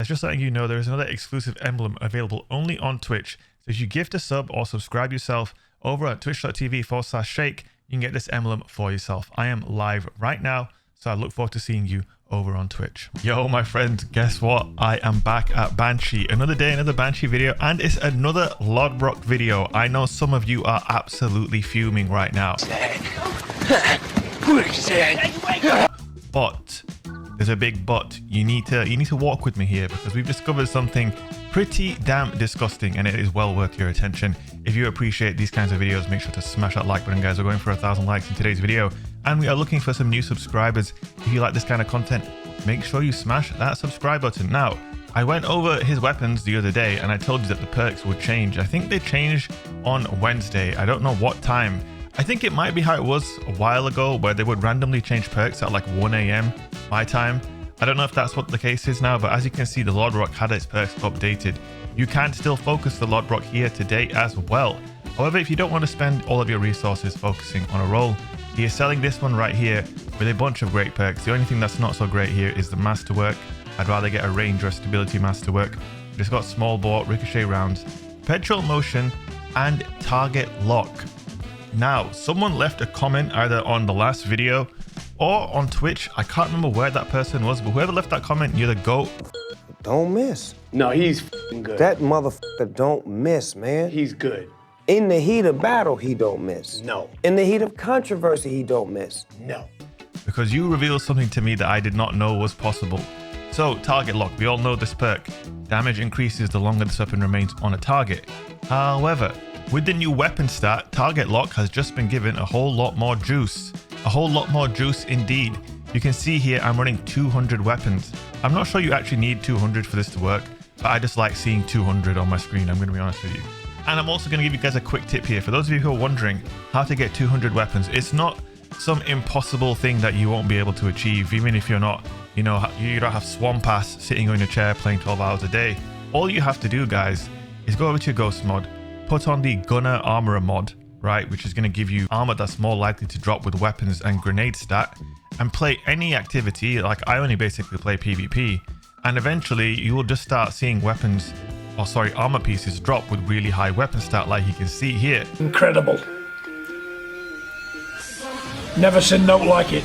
Just letting you know there is another exclusive emblem available only on Twitch. So if you gift a sub or subscribe yourself over at twitch.tv/shake, you can get this emblem for yourself. I am live right now, so I look forward to seeing you over on Twitch. Yo, my friends, guess what? I am back at Banshee. Another day, another Banshee video, and it's another Lodbrok video. I know some of you are absolutely fuming right now. But there's a big but. You need to walk with me here, because we've discovered something pretty damn disgusting, and it is well worth your attention. If you appreciate these kinds of videos, make sure to smash that like button, guys. We're going for 1,000 likes in today's video, and we are looking for some new subscribers. If you like this kind of content, make sure you smash that subscribe button. Now, I went over his weapons the other day, and I told you that the perks would change. I think they changed on Wednesday. I don't know what time. I think it might be how it was a while ago, where they would randomly change perks at like 1 a.m. my time. I don't know if that's what the case is now, but as you can see, the Lodbrok had its perks updated. You can still focus the Lodbrok here today as well. However, if you don't want to spend all of your resources focusing on a role, he is selling this one right here with a bunch of great perks. The only thing that's not so great here is the masterwork. I'd rather get a range or stability masterwork. But it's got small bore, ricochet rounds, perpetual motion, and target lock. Now, someone left a comment either on the last video or on Twitch. I can't remember where that person was, but whoever left that comment, you're the GOAT. Don't miss. No, he's f***ing good. That motherfucker don't miss, man. He's good. In the heat of battle, he don't miss. No. In the heat of controversy, he don't miss. No. Because you revealed something to me that I did not know was possible. So, target lock. We all know this perk. Damage increases the longer this weapon remains on a target. However, with the new weapon stat, target lock has just been given a whole lot more juice. A whole lot more juice indeed. You can see here I'm running 200 weapons. I'm not sure you actually need 200 for this to work, but I just like seeing 200 on my screen, I'm going to be honest with you. And I'm also going to give you guys a quick tip here. For those of you who are wondering how to get 200 weapons, it's not some impossible thing that you won't be able to achieve, even if you're not, you don't have Swamp Ass sitting on your chair playing 12 hours a day. All you have to do, guys, is go over to your Ghost mod, put on the Gunner Armorer mod, right, which is going to give you armor that's more likely to drop with weapons and grenade stat, and play any activity. Like I only basically play PvP, and eventually you will just start seeing armor pieces drop with really high weapon stat, like you can see here. Incredible. Never seen no like it.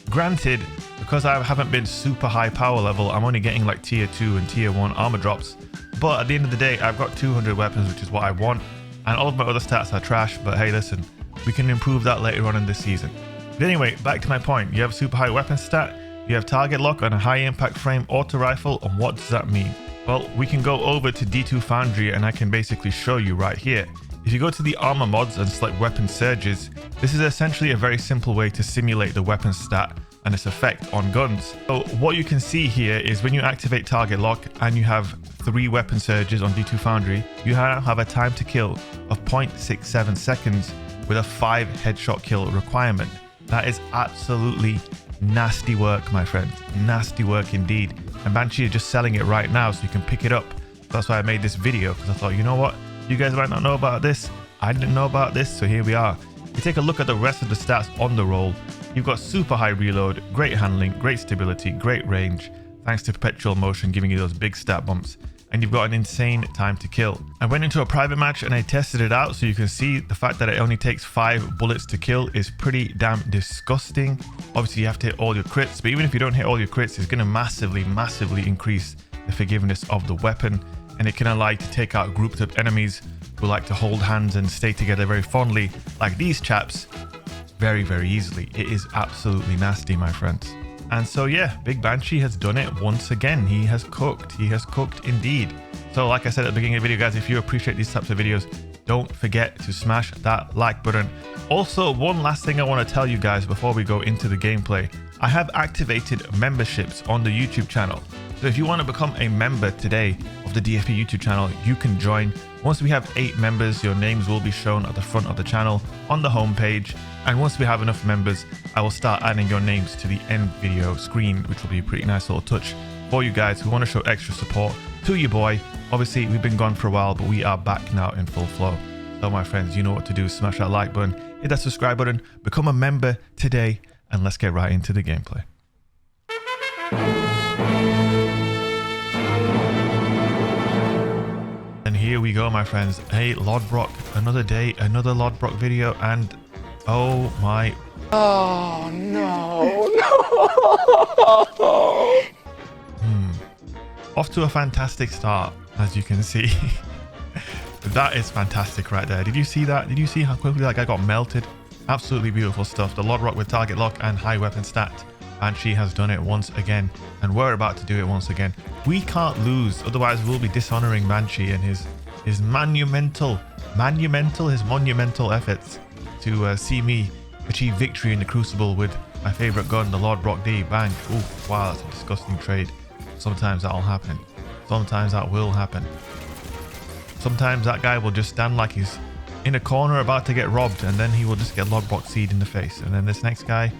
Granted, because I haven't been super high power level, I'm only getting like tier 2 and tier 1 armor drops, but at the end of the day, I've got 200 weapons, which is what I want. And all of my other stats are trash, but hey, listen, we can improve that later on in this season. But anyway, back to my point. You have super high weapon stat, you have target lock on a high impact frame auto rifle, and what does that mean? Well, we can go over to D2 Foundry and I can basically show you right here. If you go to the armor mods and select weapon surges, this is essentially a very simple way to simulate the weapon stat and its effect on guns. So what you can see here is when you activate target lock and you have 3 weapon surges on D2 Foundry, you now have a time to kill of 0.67 seconds with a 5 headshot kill requirement. That is absolutely nasty work, my friend. Nasty work indeed. And Banshee is just selling it right now, so you can pick it up. That's why I made this video, because I thought, you know what? You guys might not know about this. I didn't know about this, so here we are. You take a look at the rest of the stats on the roll. You've got super high reload, great handling, great stability, great range, thanks to perpetual motion giving you those big stat bumps. And you've got an insane time to kill. I went into a private match and I tested it out, so you can see the fact that it only takes 5 bullets to kill is pretty damn disgusting. Obviously, you have to hit all your crits, but even if you don't hit all your crits, it's going to massively increase the forgiveness of the weapon, and it can allow you to take out groups of enemies who like to hold hands and stay together very fondly, like these chaps, very easily. It is absolutely nasty, my friends. And so yeah, Big Banshee has done it once again. He has cooked indeed. So like I said at the beginning of the video, guys, if you appreciate these types of videos, don't forget to smash that like button. Also, one last thing I want to tell you guys before we go into the gameplay. I have activated memberships on the YouTube channel. So if you want to become a member today of the DFP YouTube channel, you can join. Once we have 8 members, your names will be shown at the front of the channel on the homepage. And once we have enough members, I will start adding your names to the end video screen, which will be a pretty nice little touch for you guys who want to show extra support to your boy. Obviously, we've been gone for a while, but we are back now in full flow. So my friends, you know what to do. Smash that like button, hit that subscribe button, become a member today, and let's get right into the gameplay. go, my friends. Hey, Lodbrok, another day, another Lodbrok video, and oh my. Oh no, no. Off to a fantastic start, as you can see. That is fantastic right there. Did you see that? Did you see how quickly that guy got melted? Absolutely beautiful stuff. The Lodbrok with target lock and high weapon stat. BANSHEE has done it once again, and we're about to do it once again. We can't lose, otherwise we'll be dishonoring BANSHEE and his monumental efforts to see me achieve victory in the Crucible with my favorite gun, the Lodbrok D. Bang. Ooh, wow, that's a disgusting trade. Sometimes that'll happen. Sometimes that will happen. Sometimes that guy will just stand like he's in a corner about to get robbed, and then he will just get Lodbrok seed in the face. And then this next guy,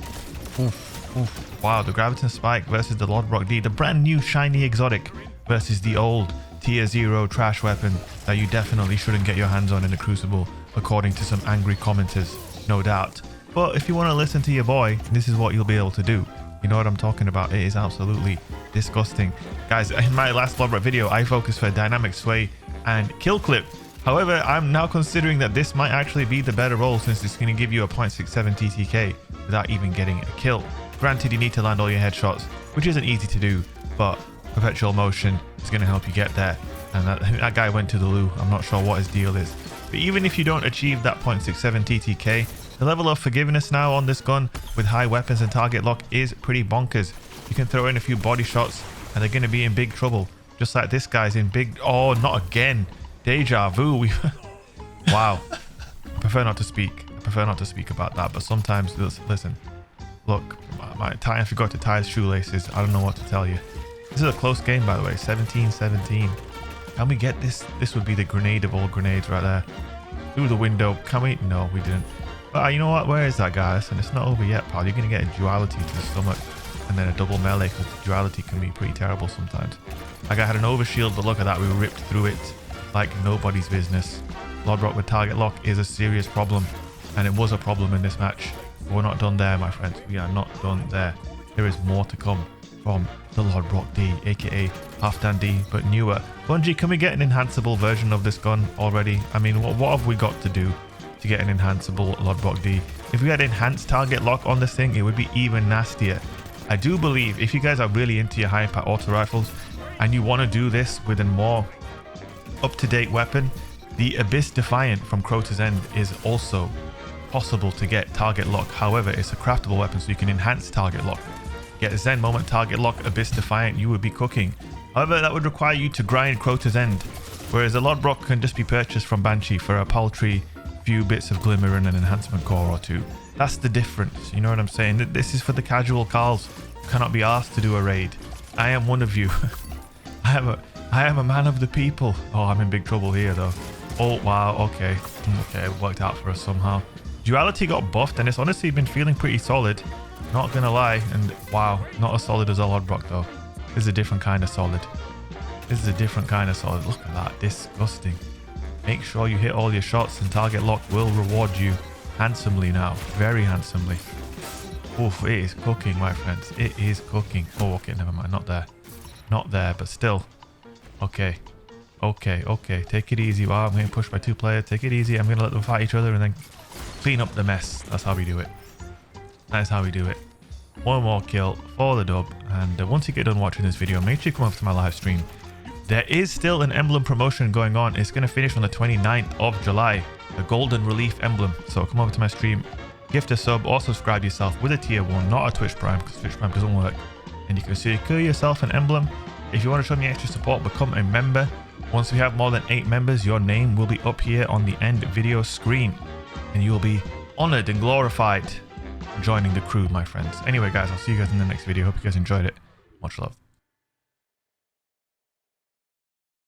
wow, the Graviton Spike versus the Lodbrok D, the brand new shiny exotic versus the old tier 0 trash weapon that you definitely shouldn't get your hands on in the Crucible, according to some angry commenters, no doubt. But if you want to listen to your boy, this is what you'll be able to do. You know what I'm talking about. It is absolutely disgusting. Guys, in my last Lodbrok video, I focused for dynamic sway and kill clip. However, I'm now considering that this might actually be the better role, since it's going to give you a 0.67 TTK without even getting a kill. Granted, you need to land all your headshots, which isn't easy to do, but perpetual motion is going to help you get there. And that guy went to the loo. I'm not sure what his deal is. But even if you don't achieve that 0.67 TTK, the level of forgiveness now on this gun with high weapons and target lock is pretty bonkers. You can throw in a few body shots and they're going to be in big trouble. Just like this guy's in big... Oh, not again. Deja vu. Wow. I prefer not to speak. I prefer not to speak about that. But sometimes, listen. Look, my tie, I forgot to tie his shoelaces. I don't know what to tell you. This is a close game, by the way. 17-17. Can we get this? This would be the grenade of all grenades right there. Through the window. Can we? No, we didn't. But you know what? Where is that guy? Listen, it's not over yet, pal. You're going to get a duality to the stomach. And then a double melee, because the duality can be pretty terrible sometimes. Like I had an overshield, but look at that. We ripped through it like nobody's business. Lodbrok with target lock is a serious problem. And it was a problem in this match. But we're not done there, my friends. We are not done there. There is more to come from the Lodbrok D, aka Halfdan D, but newer. Bungie, can we get an enhanceable version of this gun already? I mean, what have we got to do to get an enhanceable Lodbrok D? If we had enhanced target lock on this thing, it would be even nastier. I do believe if you guys are really into your high impact auto rifles and you want to do this with a more up-to-date weapon, the Abyss Defiant from Crota's End is also possible to get target lock. However, it's a craftable weapon, so you can enhance target lock. Get Zen Moment target lock, Abyss Defiant, you would be cooking. However, that would require you to grind Crota's End, whereas a Lodbrok can just be purchased from BANSHEE for a paltry few bits of glimmer and an enhancement core or two. That's the difference, you know what I'm saying? This is for the casual Carls who cannot be asked to do a raid. I am one of you. I am a man of the people. Oh, I'm in big trouble here though. Oh wow, okay, it worked out for us somehow. Duality got buffed and it's honestly been feeling pretty solid, not gonna lie. And wow, not as solid as a Lodbrok though. This is a different kind of solid. This is a different kind of solid. Look at that, disgusting. Make sure you hit all your shots and target lock will reward you handsomely now, very handsomely. Oof, it is cooking, my friends. It is cooking. Oh, okay, never mind. Not there. Not there, but still. Okay. Okay, okay. Take it easy. Wow, I'm getting pushed by two players. Take it easy. I'm going to let them fight each other and then clean up the mess. That's how we do it. That's how we do it. One more kill for the dub. And once you get done watching this video, make sure you come over to my live stream. There is still an emblem promotion going on. It's going to finish on the 29th of July. The Golden Relief emblem. So come over to my stream, gift a sub or subscribe yourself with a tier 1, not a Twitch Prime, because Twitch Prime doesn't work. And you can secure yourself an emblem. If you want to show me extra support, become a member. Once we have more than 8 members, your name will be up here on the end video screen. And you will be honored and glorified for joining the crew, my friends. Anyway, guys, I'll see you guys in the next video. Hope you guys enjoyed it. Much love.